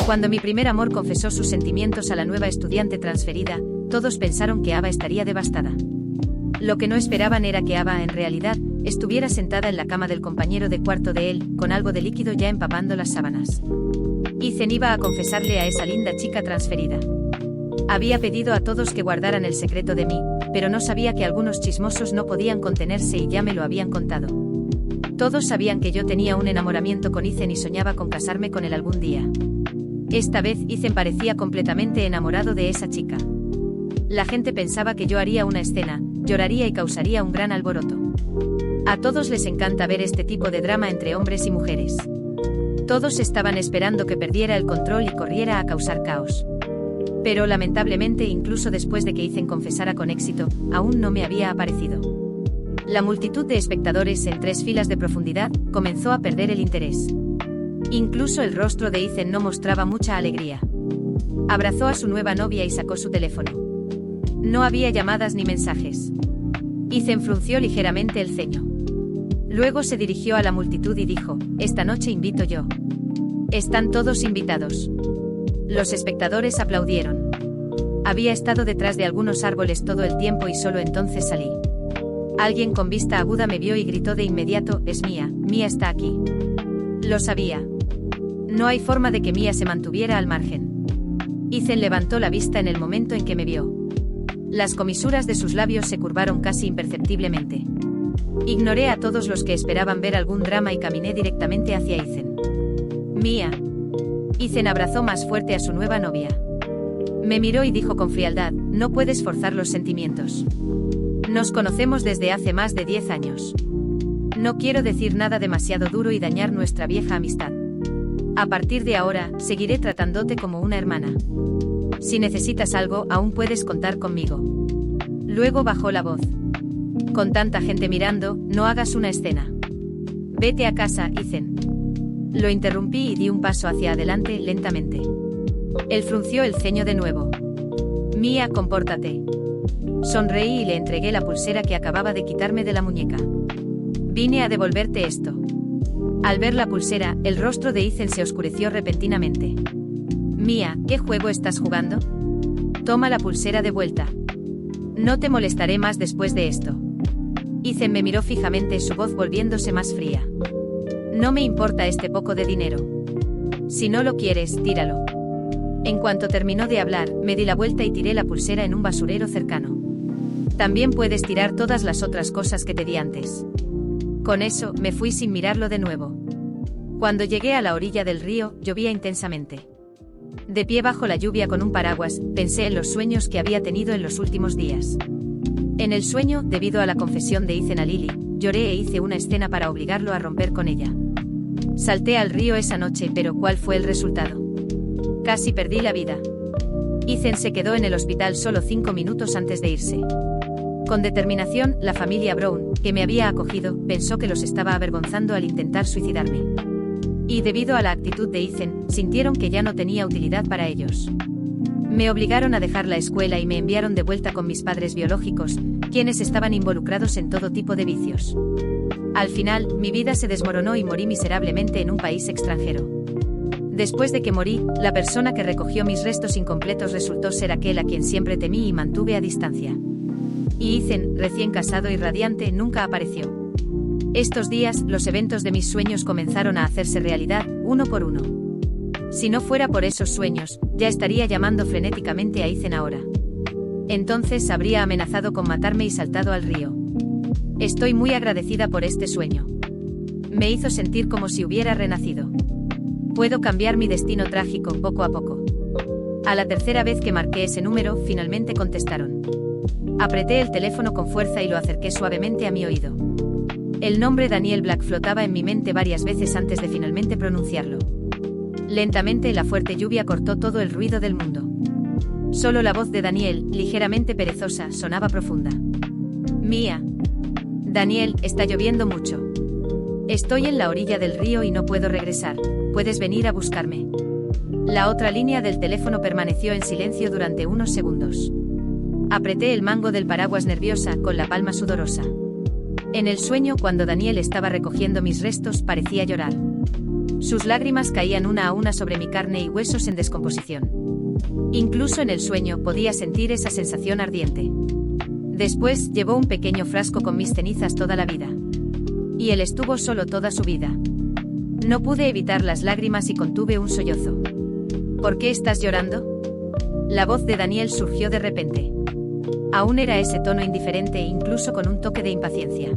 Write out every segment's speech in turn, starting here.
Cuando mi primer amor confesó sus sentimientos a la nueva estudiante transferida, todos pensaron que Ava estaría devastada. Lo que no esperaban era que Ava, en realidad, estuviera sentada en la cama del compañero de cuarto de él, con algo de líquido ya empapando las sábanas. Ethan iba a confesarle a esa linda chica transferida. Había pedido a todos que guardaran el secreto de mí, pero no sabía que algunos chismosos no podían contenerse y ya me lo habían contado. Todos sabían que yo tenía un enamoramiento con Ethan y soñaba con casarme con él algún día. Esta vez Ethan parecía completamente enamorado de esa chica. La gente pensaba que yo haría una escena, lloraría y causaría un gran alboroto. A todos les encanta ver este tipo de drama entre hombres y mujeres. Todos estaban esperando que perdiera el control y corriera a causar caos. Pero lamentablemente, incluso después de que Ethan confesara con éxito, aún no me había aparecido. La multitud de espectadores en 3 filas de profundidad comenzó a perder el interés. Incluso el rostro de Ethan no mostraba mucha alegría. Abrazó a su nueva novia y sacó su teléfono. No había llamadas ni mensajes. Ethan frunció ligeramente el ceño. Luego se dirigió a la multitud y dijo: «Esta noche invito yo. Están todos invitados». Los espectadores aplaudieron. Había estado detrás de algunos árboles todo el tiempo y solo entonces salí. Alguien con vista aguda me vio y gritó de inmediato: «Es Mia, Mia está aquí». Lo sabía. No hay forma de que Mia se mantuviera al margen. Ethan levantó la vista en el momento en que me vio. Las comisuras de sus labios se curvaron casi imperceptiblemente. Ignoré a todos los que esperaban ver algún drama y caminé directamente hacia Ethan. «Mia». Ethan abrazó más fuerte a su nueva novia. Me miró y dijo con frialdad: «No puedes forzar los sentimientos. Nos conocemos desde hace más de 10 años. No quiero decir nada demasiado duro y dañar nuestra vieja amistad. A partir de ahora, seguiré tratándote como una hermana. Si necesitas algo, aún puedes contar conmigo». Luego bajó la voz. «Con tanta gente mirando, no hagas una escena. Vete a casa, Ethan». Lo interrumpí y di un paso hacia adelante lentamente. Él frunció el ceño de nuevo. «Mia, compórtate». Sonreí y le entregué la pulsera que acababa de quitarme de la muñeca. «Vine a devolverte esto». Al ver la pulsera, el rostro de Ethan se oscureció repentinamente. «Mia, ¿qué juego estás jugando? Toma la pulsera de vuelta. No te molestaré más después de esto». Ethan me miró fijamente, su voz volviéndose más fría. «No me importa este poco de dinero. Si no lo quieres, tíralo». En cuanto terminó de hablar, me di la vuelta y tiré la pulsera en un basurero cercano. «También puedes tirar todas las otras cosas que te di antes». Con eso, me fui sin mirarlo de nuevo. Cuando llegué a la orilla del río, llovía intensamente. De pie bajo la lluvia con un paraguas, pensé en los sueños que había tenido en los últimos días. En el sueño, debido a la confesión de Ethan a Lily, lloré e hice una escena para obligarlo a romper con ella. Salté al río esa noche, pero ¿cuál fue el resultado? Casi perdí la vida. Ethan se quedó en el hospital solo 5 minutos antes de irse. Con determinación, la familia Brown, que me había acogido, pensó que los estaba avergonzando al intentar suicidarme. Y debido a la actitud de Ethan, sintieron que ya no tenía utilidad para ellos. Me obligaron a dejar la escuela y me enviaron de vuelta con mis padres biológicos, quienes estaban involucrados en todo tipo de vicios. Al final, mi vida se desmoronó y morí miserablemente en un país extranjero. Después de que morí, la persona que recogió mis restos incompletos resultó ser aquel a quien siempre temí y mantuve a distancia. Y Ethan, recién casado y radiante, nunca apareció. Estos días, los eventos de mis sueños comenzaron a hacerse realidad, uno por uno. Si no fuera por esos sueños, ya estaría llamando frenéticamente a Ethan ahora. Entonces habría amenazado con matarme y saltado al río. Estoy muy agradecida por este sueño. Me hizo sentir como si hubiera renacido. Puedo cambiar mi destino trágico poco a poco. A la tercera vez que marqué ese número, finalmente contestaron. Apreté el teléfono con fuerza y lo acerqué suavemente a mi oído. El nombre Daniel Black flotaba en mi mente varias veces antes de finalmente pronunciarlo. Lentamente la fuerte lluvia cortó todo el ruido del mundo. Solo la voz de Daniel, ligeramente perezosa, sonaba profunda. «Mia. Daniel, está lloviendo mucho. Estoy en la orilla del río y no puedo regresar. ¿Puedes venir a buscarme?» La otra línea del teléfono permaneció en silencio durante unos segundos. Apreté el mango del paraguas nerviosa, con la palma sudorosa. En el sueño, cuando Daniel estaba recogiendo mis restos, parecía llorar. Sus lágrimas caían una a una sobre mi carne y huesos en descomposición. Incluso en el sueño podía sentir esa sensación ardiente. Después, llevó un pequeño frasco con mis cenizas toda la vida. Y él estuvo solo toda su vida. No pude evitar las lágrimas y contuve un sollozo. ¿Por qué estás llorando? La voz de Daniel surgió de repente. Aún era ese tono indiferente e incluso con un toque de impaciencia.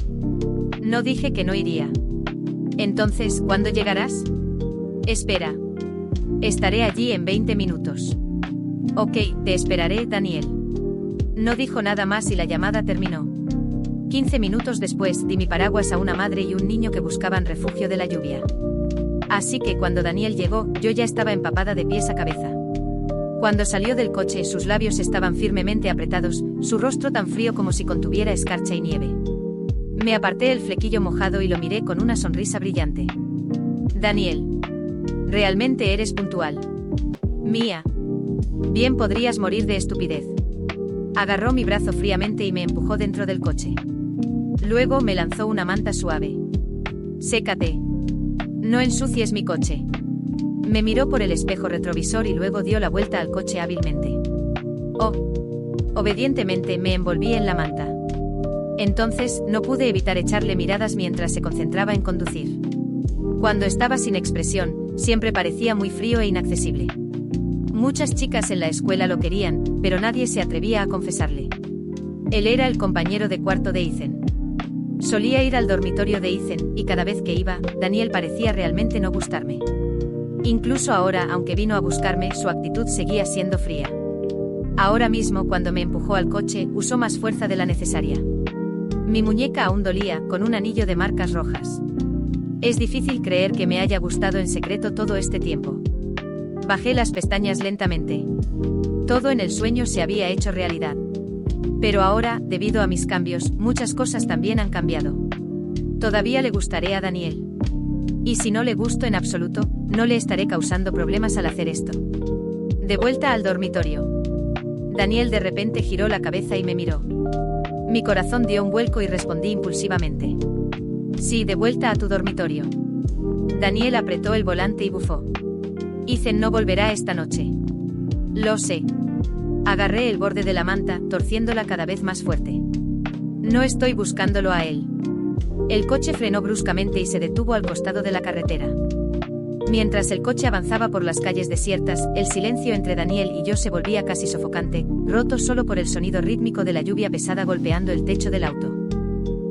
No dije que no iría. Entonces, ¿cuándo llegarás? Espera. Estaré allí en 20 minutos. Ok, te esperaré, Daniel. No dijo nada más y la llamada terminó. 15 minutos después, di mi paraguas a una madre y un niño que buscaban refugio de la lluvia. Así que cuando Daniel llegó, yo ya estaba empapada de pies a cabeza. Cuando salió del coche, sus labios estaban firmemente apretados, su rostro tan frío como si contuviera escarcha y nieve. Me aparté el flequillo mojado y lo miré con una sonrisa brillante. Daniel. Realmente eres puntual. Mía. Bien podrías morir de estupidez. Agarró mi brazo fríamente y me empujó dentro del coche. Luego me lanzó una manta suave. Sécate. No ensucies mi coche. Me miró por el espejo retrovisor y luego dio la vuelta al coche hábilmente. Oh. Obedientemente me envolví en la manta. Entonces, no pude evitar echarle miradas mientras se concentraba en conducir. Cuando estaba sin expresión, siempre parecía muy frío e inaccesible. Muchas chicas en la escuela lo querían, pero nadie se atrevía a confesarle. Él era el compañero de cuarto de Ethan. Solía ir al dormitorio de Ethan, y cada vez que iba, Daniel parecía realmente no gustarme. Incluso ahora, aunque vino a buscarme, su actitud seguía siendo fría. Ahora mismo, cuando me empujó al coche, usó más fuerza de la necesaria. Mi muñeca aún dolía, con un anillo de marcas rojas. Es difícil creer que me haya gustado en secreto todo este tiempo. Bajé las pestañas lentamente. Todo en el sueño se había hecho realidad. Pero ahora, debido a mis cambios, muchas cosas también han cambiado. Todavía le gustaré a Daniel. Y si no le gusto en absoluto, no le estaré causando problemas al hacer esto. De vuelta al dormitorio. Daniel de repente giró la cabeza y me miró. Mi corazón dio un vuelco y respondí impulsivamente. Sí, de vuelta a tu dormitorio. Daniel apretó el volante y bufó. Ethan no volverá esta noche. Lo sé. Agarré el borde de la manta, torciéndola cada vez más fuerte. No estoy buscándolo a él. El coche frenó bruscamente y se detuvo al costado de la carretera. Mientras el coche avanzaba por las calles desiertas, el silencio entre Daniel y yo se volvía casi sofocante, roto solo por el sonido rítmico de la lluvia pesada golpeando el techo del auto.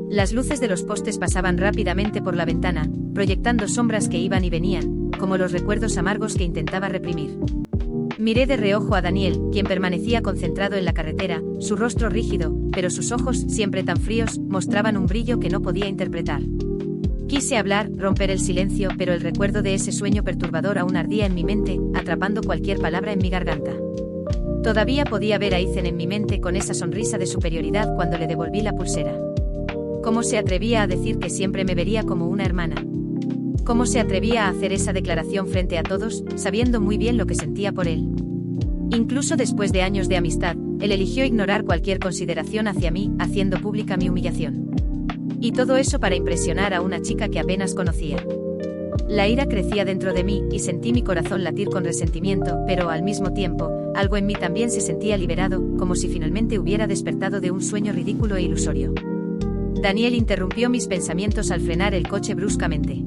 Las luces de los postes pasaban rápidamente por la ventana, proyectando sombras que iban y venían, como los recuerdos amargos que intentaba reprimir. Miré de reojo a Daniel, quien permanecía concentrado en la carretera, su rostro rígido, pero sus ojos, siempre tan fríos, mostraban un brillo que no podía interpretar. Quise hablar, romper el silencio, pero el recuerdo de ese sueño perturbador aún ardía en mi mente, atrapando cualquier palabra en mi garganta. Todavía podía ver a Ethan en mi mente con esa sonrisa de superioridad cuando le devolví la pulsera. ¿Cómo se atrevía a decir que siempre me vería como una hermana? ¿Cómo se atrevía a hacer esa declaración frente a todos, sabiendo muy bien lo que sentía por él? Incluso después de años de amistad, él eligió ignorar cualquier consideración hacia mí, haciendo pública mi humillación. Y todo eso para impresionar a una chica que apenas conocía. La ira crecía dentro de mí, y sentí mi corazón latir con resentimiento, pero al mismo tiempo, algo en mí también se sentía liberado, como si finalmente hubiera despertado de un sueño ridículo e ilusorio. Daniel interrumpió mis pensamientos al frenar el coche bruscamente.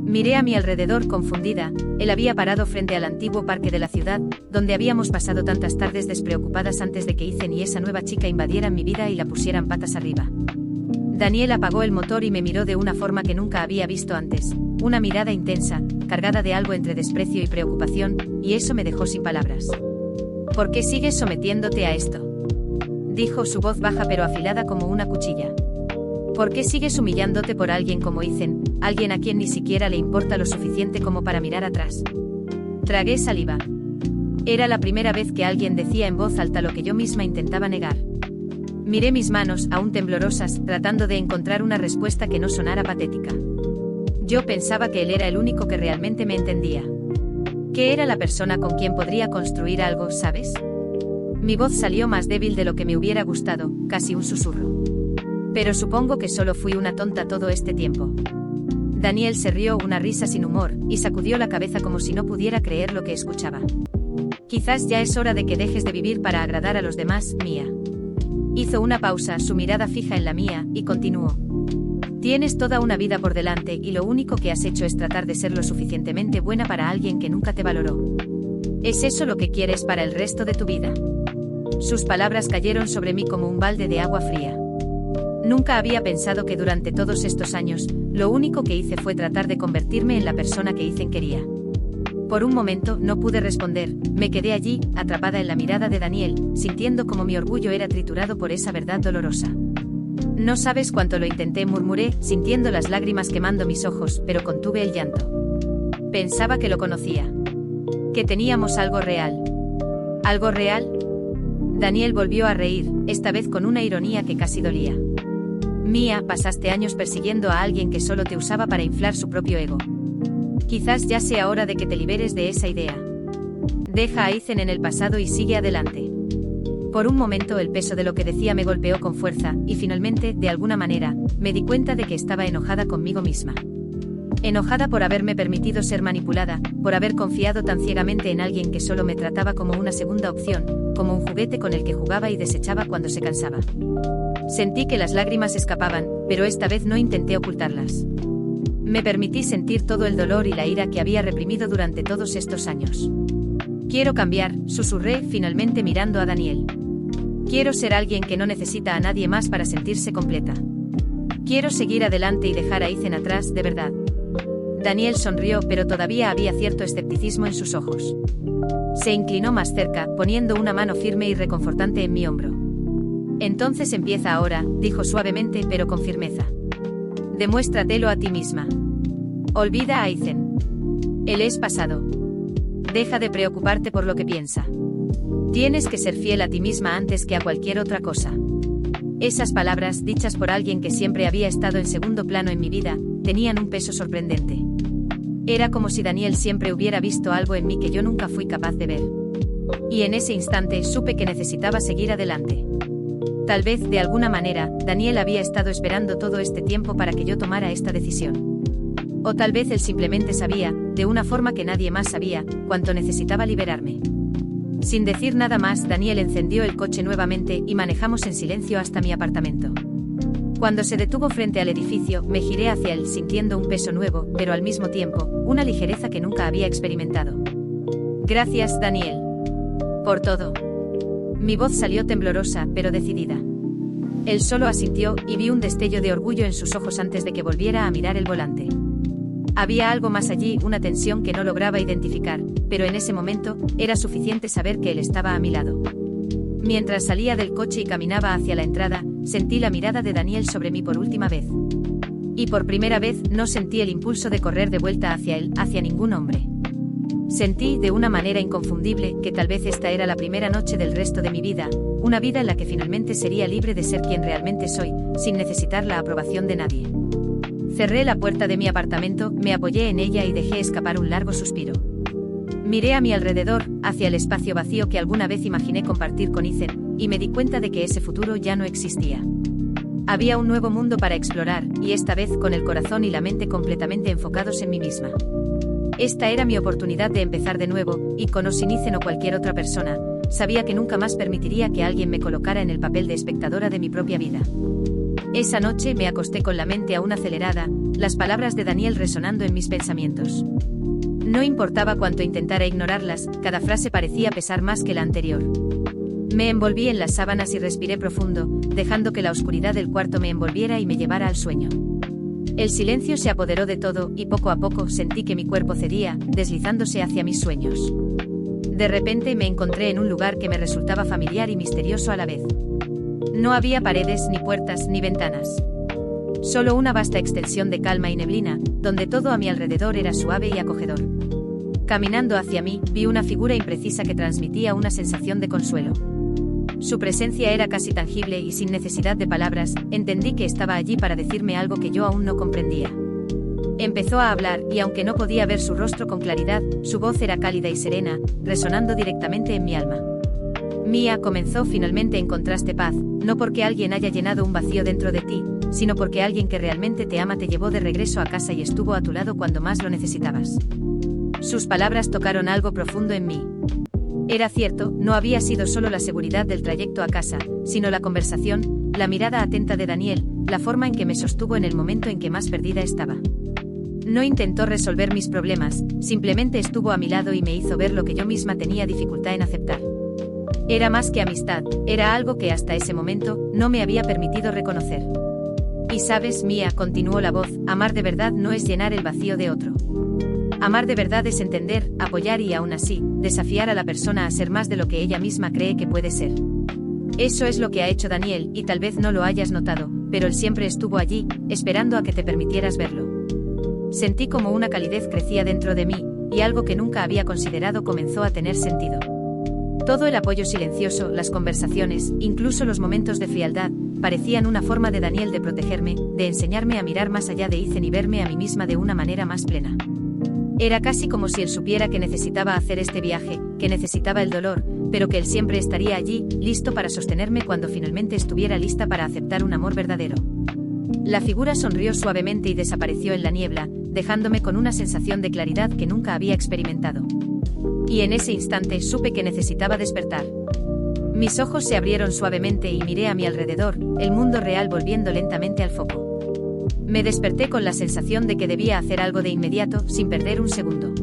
Miré a mi alrededor confundida. Él había parado frente al antiguo parque de la ciudad, donde habíamos pasado tantas tardes despreocupadas antes de que Ethan y esa nueva chica invadieran mi vida y la pusieran patas arriba. Daniel apagó el motor y me miró de una forma que nunca había visto antes, una mirada intensa, cargada de algo entre desprecio y preocupación, y eso me dejó sin palabras. ¿Por qué sigues sometiéndote a esto?, dijo, su voz baja pero afilada como una cuchilla. ¿Por qué sigues humillándote por alguien como Ethan, alguien a quien ni siquiera le importa lo suficiente como para mirar atrás? Tragué saliva. Era la primera vez que alguien decía en voz alta lo que yo misma intentaba negar. Miré mis manos, aún temblorosas, tratando de encontrar una respuesta que no sonara patética. Yo pensaba que él era el único que realmente me entendía. Que era la persona con quien podría construir algo, ¿sabes? Mi voz salió más débil de lo que me hubiera gustado, casi un susurro. Pero supongo que solo fui una tonta todo este tiempo. Daniel se rió una risa sin humor, y sacudió la cabeza como si no pudiera creer lo que escuchaba. Quizás ya es hora de que dejes de vivir para agradar a los demás, Mia. Hizo una pausa, su mirada fija en la mía, y continuó. Tienes toda una vida por delante y lo único que has hecho es tratar de ser lo suficientemente buena para alguien que nunca te valoró. ¿Es eso lo que quieres para el resto de tu vida? Sus palabras cayeron sobre mí como un balde de agua fría. Nunca había pensado que durante todos estos años, lo único que hice fue tratar de convertirme en la persona que Ethan quería. Por un momento no pude responder, me quedé allí, atrapada en la mirada de Daniel, sintiendo como mi orgullo era triturado por esa verdad dolorosa. No sabes cuánto lo intenté, murmuré, sintiendo las lágrimas quemando mis ojos, pero contuve el llanto. Pensaba que lo conocía. Que teníamos algo real. ¿Algo real? Daniel volvió a reír, esta vez con una ironía que casi dolía. Mia, pasaste años persiguiendo a alguien que solo te usaba para inflar su propio ego. Quizás ya sea hora de que te liberes de esa idea. Deja a Ethan en el pasado y sigue adelante. Por un momento el peso de lo que decía me golpeó con fuerza, y finalmente, de alguna manera, me di cuenta de que estaba enojada conmigo misma. Enojada por haberme permitido ser manipulada, por haber confiado tan ciegamente en alguien que solo me trataba como una segunda opción, como un juguete con el que jugaba y desechaba cuando se cansaba. Sentí que las lágrimas escapaban, pero esta vez no intenté ocultarlas. Me permití sentir todo el dolor y la ira que había reprimido durante todos estos años. Quiero cambiar, susurré, finalmente mirando a Daniel. Quiero ser alguien que no necesita a nadie más para sentirse completa. Quiero seguir adelante y dejar a Ethan atrás, de verdad. Daniel sonrió, pero todavía había cierto escepticismo en sus ojos. Se inclinó más cerca, poniendo una mano firme y reconfortante en mi hombro. Entonces empieza ahora, dijo suavemente pero con firmeza. Demuéstratelo a ti misma. Olvida a Ethan. Él es pasado. Deja de preocuparte por lo que piensa. Tienes que ser fiel a ti misma antes que a cualquier otra cosa. Esas palabras, dichas por alguien que siempre había estado en segundo plano en mi vida, tenían un peso sorprendente. Era como si Daniel siempre hubiera visto algo en mí que yo nunca fui capaz de ver. Y en ese instante supe que necesitaba seguir adelante. Tal vez, de alguna manera, Daniel había estado esperando todo este tiempo para que yo tomara esta decisión. O tal vez él simplemente sabía, de una forma que nadie más sabía, cuánto necesitaba liberarme. Sin decir nada más, Daniel encendió el coche nuevamente y manejamos en silencio hasta mi apartamento. Cuando se detuvo frente al edificio, me giré hacia él sintiendo un peso nuevo, pero al mismo tiempo, una ligereza que nunca había experimentado. Gracias, Daniel. Por todo. Mi voz salió temblorosa, pero decidida. Él solo asintió, y vi un destello de orgullo en sus ojos antes de que volviera a mirar el volante. Había algo más allí, una tensión que no lograba identificar, pero en ese momento, era suficiente saber que él estaba a mi lado. Mientras salía del coche y caminaba hacia la entrada, sentí la mirada de Daniel sobre mí por última vez. Y por primera vez, no sentí el impulso de correr de vuelta hacia él, hacia ningún hombre. Sentí, de una manera inconfundible, que tal vez esta era la primera noche del resto de mi vida, una vida en la que finalmente sería libre de ser quien realmente soy, sin necesitar la aprobación de nadie. Cerré la puerta de mi apartamento, me apoyé en ella y dejé escapar un largo suspiro. Miré a mi alrededor, hacia el espacio vacío que alguna vez imaginé compartir con Ethan, y me di cuenta de que ese futuro ya no existía. Había un nuevo mundo para explorar, y esta vez con el corazón y la mente completamente enfocados en mí misma. Esta era mi oportunidad de empezar de nuevo, y con o sin Ethan o cualquier otra persona, sabía que nunca más permitiría que alguien me colocara en el papel de espectadora de mi propia vida. Esa noche me acosté con la mente aún acelerada, las palabras de Daniel resonando en mis pensamientos. No importaba cuánto intentara ignorarlas, cada frase parecía pesar más que la anterior. Me envolví en las sábanas y respiré profundo, dejando que la oscuridad del cuarto me envolviera y me llevara al sueño. El silencio se apoderó de todo, y poco a poco sentí que mi cuerpo cedía, deslizándose hacia mis sueños. De repente me encontré en un lugar que me resultaba familiar y misterioso a la vez. No había paredes, ni puertas, ni ventanas. Solo una vasta extensión de calma y neblina, donde todo a mi alrededor era suave y acogedor. Caminando hacia mí, vi una figura imprecisa que transmitía una sensación de consuelo. Su presencia era casi tangible y sin necesidad de palabras, entendí que estaba allí para decirme algo que yo aún no comprendía. Empezó a hablar, y aunque no podía ver su rostro con claridad, su voz era cálida y serena, resonando directamente en mi alma. Mia, comenzó, finalmente encontraste paz, no porque alguien haya llenado un vacío dentro de ti, sino porque alguien que realmente te ama te llevó de regreso a casa y estuvo a tu lado cuando más lo necesitabas. Sus palabras tocaron algo profundo en mí. Era cierto, no había sido solo la seguridad del trayecto a casa, sino la conversación, la mirada atenta de Daniel, la forma en que me sostuvo en el momento en que más perdida estaba. No intentó resolver mis problemas, simplemente estuvo a mi lado y me hizo ver lo que yo misma tenía dificultad en aceptar. Era más que amistad, era algo que hasta ese momento no me había permitido reconocer. Y sabes, Mía, continuó la voz, amar de verdad no es llenar el vacío de otro. Amar de verdad es entender, apoyar y aún así, desafiar a la persona a ser más de lo que ella misma cree que puede ser. Eso es lo que ha hecho Daniel, y tal vez no lo hayas notado, pero él siempre estuvo allí, esperando a que te permitieras verlo. Sentí como una calidez crecía dentro de mí, y algo que nunca había considerado comenzó a tener sentido. Todo el apoyo silencioso, las conversaciones, incluso los momentos de frialdad, parecían una forma de Daniel de protegerme, de enseñarme a mirar más allá de Ethan y verme a mí misma de una manera más plena. Era casi como si él supiera que necesitaba hacer este viaje, que necesitaba el dolor, pero que él siempre estaría allí, listo para sostenerme cuando finalmente estuviera lista para aceptar un amor verdadero. La figura sonrió suavemente y desapareció en la niebla, dejándome con una sensación de claridad que nunca había experimentado. Y en ese instante supe que necesitaba despertar. Mis ojos se abrieron suavemente y miré a mi alrededor, el mundo real volviendo lentamente al foco. Me desperté con la sensación de que debía hacer algo de inmediato, sin perder un segundo.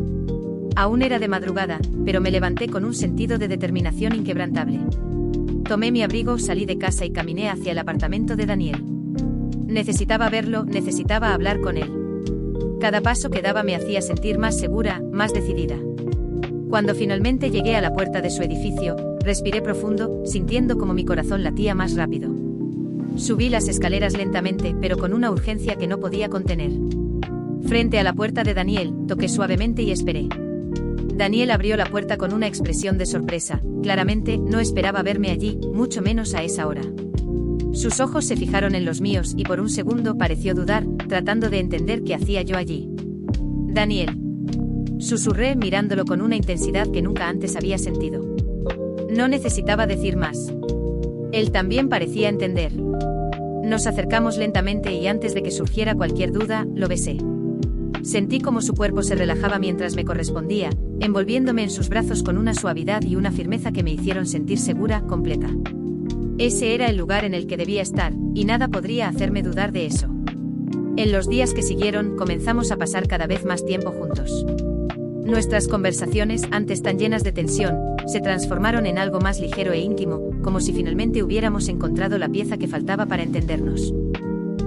Aún era de madrugada, pero me levanté con un sentido de determinación inquebrantable. Tomé mi abrigo, salí de casa y caminé hacia el apartamento de Daniel. Necesitaba verlo, necesitaba hablar con él. Cada paso que daba me hacía sentir más segura, más decidida. Cuando finalmente llegué a la puerta de su edificio, respiré profundo, sintiendo como mi corazón latía más rápido. Subí las escaleras lentamente, pero con una urgencia que no podía contener. Frente a la puerta de Daniel, toqué suavemente y esperé. Daniel abrió la puerta con una expresión de sorpresa. Claramente, no esperaba verme allí, mucho menos a esa hora. Sus ojos se fijaron en los míos y por un segundo pareció dudar, tratando de entender qué hacía yo allí. Daniel. Susurré mirándolo con una intensidad que nunca antes había sentido. No necesitaba decir más. Él también parecía entender. Nos acercamos lentamente y antes de que surgiera cualquier duda, lo besé. Sentí como su cuerpo se relajaba mientras me correspondía, envolviéndome en sus brazos con una suavidad y una firmeza que me hicieron sentir segura, completa. Ese era el lugar en el que debía estar, y nada podría hacerme dudar de eso. En los días que siguieron, comenzamos a pasar cada vez más tiempo juntos. Nuestras conversaciones, antes tan llenas de tensión, se transformaron en algo más ligero e íntimo, como si finalmente hubiéramos encontrado la pieza que faltaba para entendernos.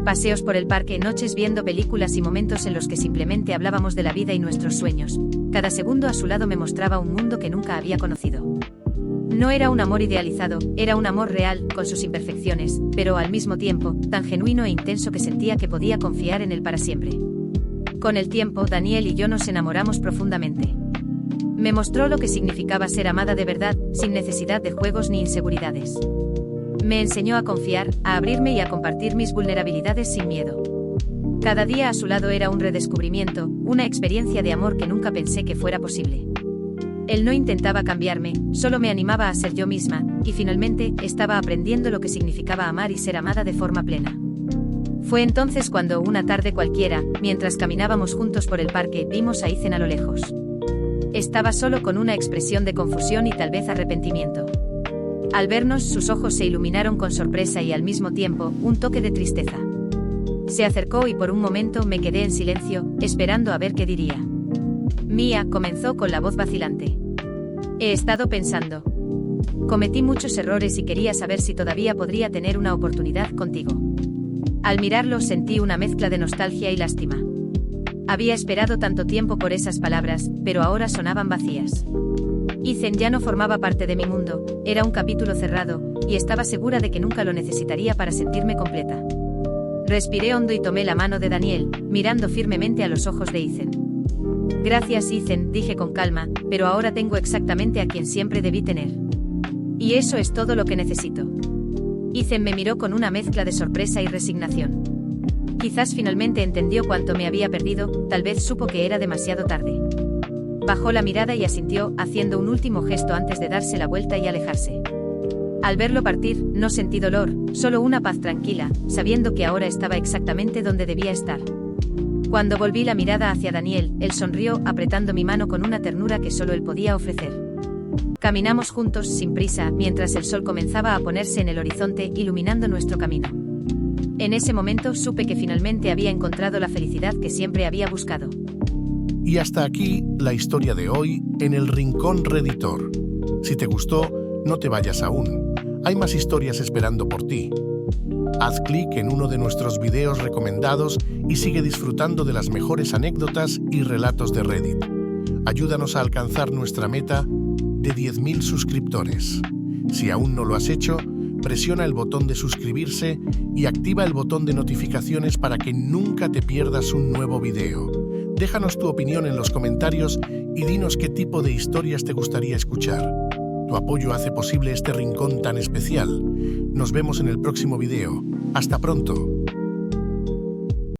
Paseos por el parque, noches viendo películas y momentos en los que simplemente hablábamos de la vida y nuestros sueños. Cada segundo a su lado me mostraba un mundo que nunca había conocido. No era un amor idealizado, era un amor real, con sus imperfecciones, pero al mismo tiempo, tan genuino e intenso que sentía que podía confiar en él para siempre. Con el tiempo, Daniel y yo nos enamoramos profundamente. Me mostró lo que significaba ser amada de verdad, sin necesidad de juegos ni inseguridades. Me enseñó a confiar, a abrirme y a compartir mis vulnerabilidades sin miedo. Cada día a su lado era un redescubrimiento, una experiencia de amor que nunca pensé que fuera posible. Él no intentaba cambiarme, solo me animaba a ser yo misma, y finalmente, estaba aprendiendo lo que significaba amar y ser amada de forma plena. Fue entonces cuando, una tarde cualquiera, mientras caminábamos juntos por el parque, vimos a Ethan a lo lejos. Estaba solo con una expresión de confusión y tal vez arrepentimiento. Al vernos, sus ojos se iluminaron con sorpresa y al mismo tiempo, un toque de tristeza. Se acercó y por un momento me quedé en silencio, esperando a ver qué diría. Mía, comenzó con la voz vacilante. He estado pensando. Cometí muchos errores y quería saber si todavía podría tener una oportunidad contigo. Al mirarlo sentí una mezcla de nostalgia y lástima. Había esperado tanto tiempo por esas palabras, pero ahora sonaban vacías. Ethan ya no formaba parte de mi mundo, era un capítulo cerrado, y estaba segura de que nunca lo necesitaría para sentirme completa. Respiré hondo y tomé la mano de Daniel, mirando firmemente a los ojos de Ethan. Gracias, Ethan, dije con calma, pero ahora tengo exactamente a quien siempre debí tener. Y eso es todo lo que necesito. Ethan me miró con una mezcla de sorpresa y resignación. Quizás finalmente entendió cuánto me había perdido, tal vez supo que era demasiado tarde. Bajó la mirada y asintió, haciendo un último gesto antes de darse la vuelta y alejarse. Al verlo partir, no sentí dolor, solo una paz tranquila, sabiendo que ahora estaba exactamente donde debía estar. Cuando volví la mirada hacia Daniel, él sonrió, apretando mi mano con una ternura que solo él podía ofrecer. Caminamos juntos, sin prisa, mientras el sol comenzaba a ponerse en el horizonte, iluminando nuestro camino. En ese momento supe que finalmente había encontrado la felicidad que siempre había buscado. Y hasta aquí la historia de hoy en el Rincón Redditor. Si te gustó, no te vayas aún. Hay más historias esperando por ti. Haz clic en uno de nuestros videos recomendados y sigue disfrutando de las mejores anécdotas y relatos de Reddit. Ayúdanos a alcanzar nuestra meta de 10.000 suscriptores. Si aún no lo has hecho, presiona el botón de suscribirse y activa el botón de notificaciones para que nunca te pierdas un nuevo video. Déjanos tu opinión en los comentarios y dinos qué tipo de historias te gustaría escuchar. Tu apoyo hace posible este rincón tan especial. Nos vemos en el próximo video. ¡Hasta pronto!